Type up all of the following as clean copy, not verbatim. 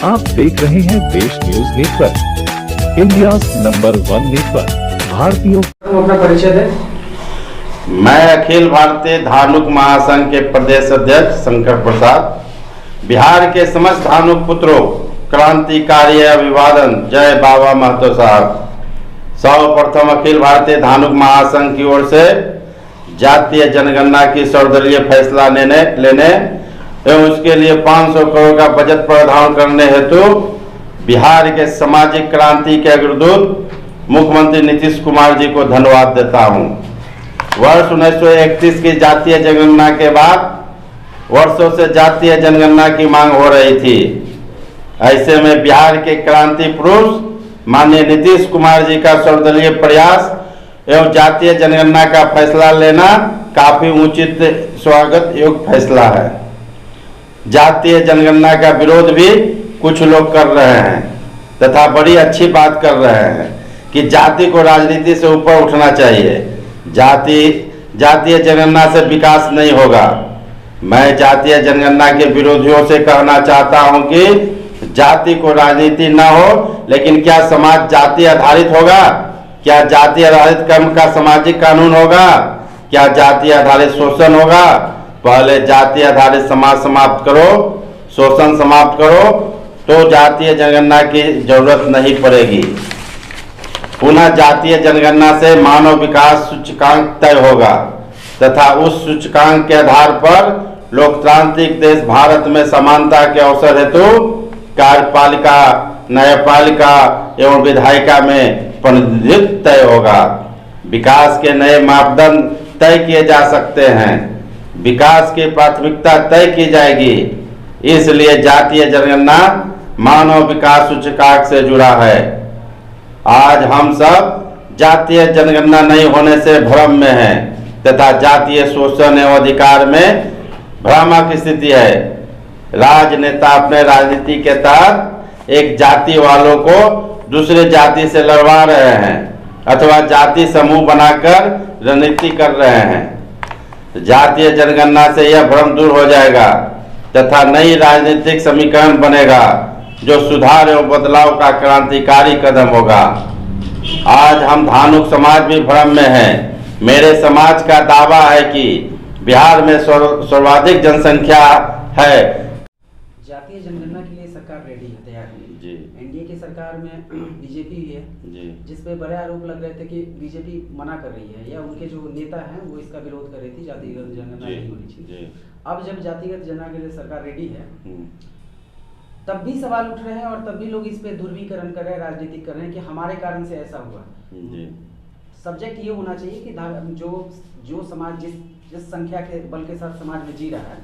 आप देख रहे हैं देश news network, India number 1 network. भारतीयों अपना परिचय दें। मैं अखिल भारतीय धानुक महासंघ के प्रदेश अध्यक्ष शंकर प्रसाद, बिहार के समस्त धानुक पुत्रों, क्रांतिकारी अभिवादन। जय बाबा महतो साहब। सर्वप्रथम अखिल भारतीय धानुक महासंघ की ओर से जातीय जनगणना की सर्वदलीय फैसला लेने एवं उसके लिए 500 करोड़ का बजट प्रावधान करने हेतु बिहार के सामाजिक क्रांति के अग्रदूत मुख्यमंत्री नीतीश कुमार जी को धन्यवाद देता हूं। वर्ष 1931 की जातीय जनगणना के बाद वर्षों से जातीय जनगणना की मांग हो रही थी। ऐसे में बिहार के क्रांति पुरुष माननीय नीतीश कुमार जी का सर्वदलीय प्रयास एवं जातीय जनगणना का फैसला लेना काफी उचित स्वागत योग्य फैसला है। जातीय जनगणना का विरोध भी कुछ लोग कर रहे हैं तथा बड़ी अच्छी बात कर रहे हैं कि जाति को राजनीति से ऊपर उठना चाहिए। जातीय जनगणना से विकास नहीं होगा। मैं जातीय जनगणना के विरोधियों से कहना चाहता हूं कि जाति को राजनीति न हो, लेकिन क्या समाज जाति आधारित होगा? क्या जाति आधारित कर्म का सामाजिक कानून होगा? क्या जाति आधारित शोषण होगा? पहले जाति आधारित समाज समाप्त करो, शोषण समाप्त करो, तो जातीय जनगणना की जरूरत नहीं पड़ेगी। पुनः जातीय जनगणना से मानव विकास सूचकांक तय होगा तथा उस सूचकांक के आधार पर लोकतांत्रिक देश भारत में समानता के अवसर हेतु कार्यपालिका, न्यायपालिका एवं विधायिका में प्रतिनिधित्व तय होगा। विकास के नए मापदंड तय किए जा सकते हैं। विकास की प्राथमिकता तय की जाएगी। इसलिए जातीय जनगणना मानव विकास सूचकांक से जुड़ा है। आज हम सब जातीय जनगणना नहीं होने से भ्रम में हैं तथा जातीय शोषण एवं अधिकार में भ्रामक स्थिति है। राजनेता अपने राजनीति के तहत एक जाति वालों को दूसरे जाति से लड़वा रहे हैं अथवा जाति समूह बनाकर रणनीति कर रहे हैं। जातीय जनगणना से यह भ्रम दूर हो जाएगा तथा नई राजनीतिक समीकरण बनेगा जो सुधार एवं बदलाव का क्रांतिकारी कदम होगा। आज हम धानुक समाज भी भ्रम में हैं। मेरे समाज का दावा है कि बिहार में सर्वाधिक जनसंख्या है। जातीय जनगणना के लिए सरकार रेडी है, तैयार है जी। एनडीए की सरकार में बीजेपी भी है जी, जिसपे बड़े आरोप लग रहे थे कि बीजेपी मना कर रही है या उनके जो नेता हैं वो इसका विरोध कर रही थी, जातिगत जनगणना नहीं होनी चाहिए। अब जब जातिगत जनगणना के लिए सरकार रेडी है तब भी सवाल उठ रहे हैं और तब भी लोग इस पे ध्रुवीकरण कर रहे हैं, राजनीतिक कर रहे हैं कि हमारे कारण से ऐसा हुआ। सब्जेक्ट ये होना चाहिए कि जो समाज जिस संख्या के बल के साथ समाज में जी रहा है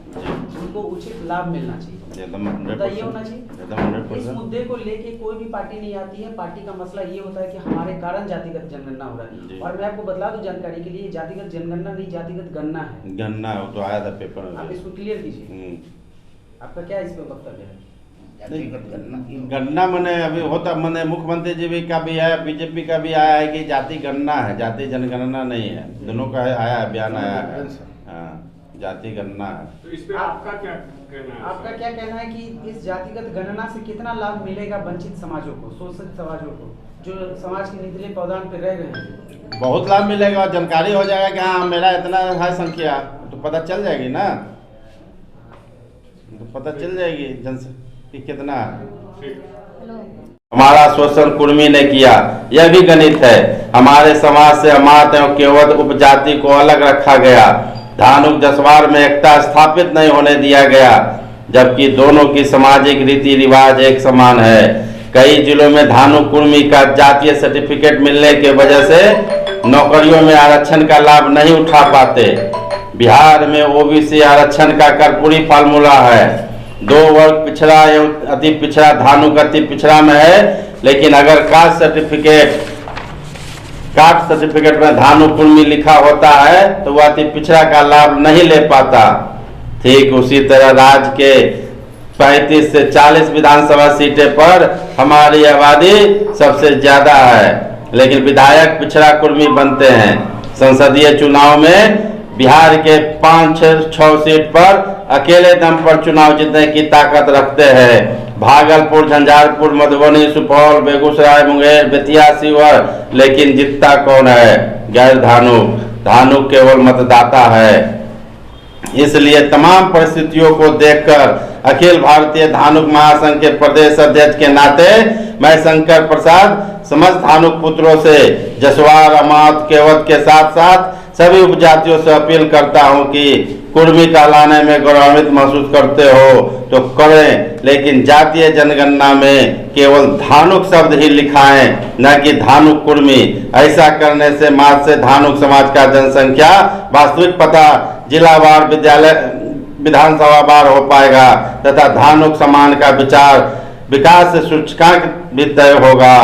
उनको उचित लाभ मिलना चाहिए। मुद्दा ये होना चाहिए। इस मुद्दे को लेके कोई भी पार्टी नहीं आती है। पार्टी का मसला ये होता है कि हमारे कारण जातिगत जनगणना हो रहा है। और मैं आपको बतला दूं जानकारी के लिए, जातिगत जनगणना नहीं, जातिगत गणना है। गणना तो आया था पेपर में, आप इसको क्लियर कीजिए। आपका क्या इस पे वक्तव्य है? गणना मने अभी होता, मने मुख्यमंत्री जी भी का भी है, बीजेपी का भी आया है कि जाति गणना है, जाति जनगणना नहीं है। दोनों का आया है, बयान आया है। हाँ, जाति गणना है। तो इस पे आपका क्या कहना है? आपका क्या कहना है कि इस जातिगत गणना से कितना लाभ मिलेगा वंचित समाजों को, शोषित समाजों को, जो समाज के निचले पौधान पे रह रहे हैं? बहुत लाभ मिलेगा। जानकारी हो जाएगा कि हाँ मेरा इतना है संख्या, तो पता चल जाएगी ना, तो पता चल जाएगी कि कितना है। हमारा शोषण कुर्मी ने किया, यह भी गणित है। हमारे समाज से अमात एवं केवल उपजाति को अलग रखा गया। धानुक जसवार में एकता स्थापित नहीं होने दिया गया, जबकि दोनों की सामाजिक रीति रिवाज एक समान है। कई जिलों में धानुक कुर्मी का जातीय सर्टिफिकेट मिलने के वजह से नौकरियों में आरक्षण का लाभ नहीं उठा पाते। बिहार में ओबीसी आरक्षण का कर्पूरी फार्मूला है। 2 वर्ग पिछड़ा एवं अति पिछड़ा धानुक अति पिछड़ा में है, लेकिन अगर कास्ट सर्टिफिकेट में धानुक कुर्मी लिखा होता है तो वह अति पिछड़ा का लाभ नहीं ले पाता। ठीक उसी तरह राज्य के 35 से 40 विधानसभा सीटें पर हमारी आबादी सबसे ज्यादा है, लेकिन विधायक पिछड़ा कुर्मी बनते हैं। संसदीय चुनाव में बिहार के 5-6 सीट पर अकेले दम पर चुनाव जीतने की ताकत रखते हैं। भागलपुर, झंझारपुर, मधुबनी, सुपौल, बेगूसराय, मुंगेर, बेतिया, शिवहर, लेकिन जीतता कौन है? गैर धानुक। धानुक केवल मतदाता है। इसलिए तमाम परिस्थितियों को देखकर अखिल भारतीय धानुक महासंघ के प्रदेश अध्यक्ष के नाते मैं शंकर प्रसाद समस्त धानुक पुत्रों से जसवार, अमात, केवट के साथ साथ सभी उपजातियों से अपील करता हूं कि कुर्मी कहलाने में गौरवान्वित महसूस करते हो तो करें, लेकिन जातीय जनगणना में केवल धानुक शब्द ही लिखाएं, न कि धानुक कुर्मी। ऐसा करने से मात्र से धानुक समाज का जनसंख्या वास्तविक पता जिलावार, विद्यालय, विधानसभा वार हो पाएगा तथा धानुक समान का विकास से सूचकांक भी तय होगा।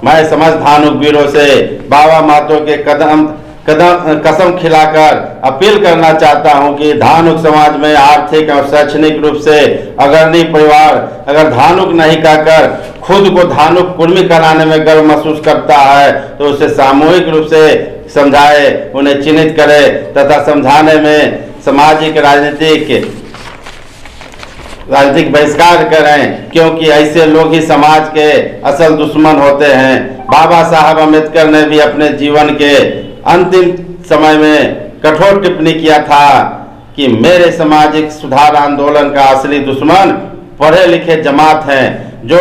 मैं समस्त धानुक वीरों से बाबा महतो के कसम खिलाकर अपील करना चाहता हूं कि धानुक समाज में आर्थिक और शैक्षणिक रूप से अग्रणी परिवार अगर धानुक नहीं कहकर खुद को धानुक कुर्मी कहलाने में गर्व महसूस करता है तो उसे सामूहिक रूप से समझाए, उन्हें चिन्हित करे तथा समझाने में सामाजिक राजनीतिक बहिष्कार करें, क्योंकि ऐसे लोग ही समाज के असल दुश्मन होते हैं। बाबा साहब अम्बेडकर ने भी अपने जीवन के अंतिम समय में कठोर टिप्पणी किया था कि मेरे सामाजिक सुधार आंदोलन का असली दुश्मन पढ़े लिखे जमात हैं, जो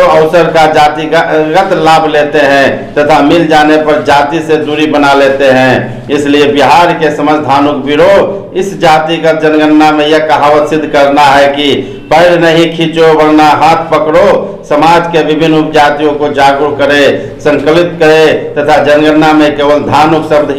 अवसर का जातिगत लाभ लेते हैं तथा मिल जाने पर जाति से दूरी बना लेते हैं। इसलिए बिहार के समस्त धानुक वीरों, इस जातिगत जनगणना में यह कहावत सिद्ध करना है कि पैर नहीं खींचो वरना हाथ पकड़ो। समाज के विभिन्न उपजातियों को जागरूक करे, संकलित करे तथा जनगणना में केवल धानुक शब्द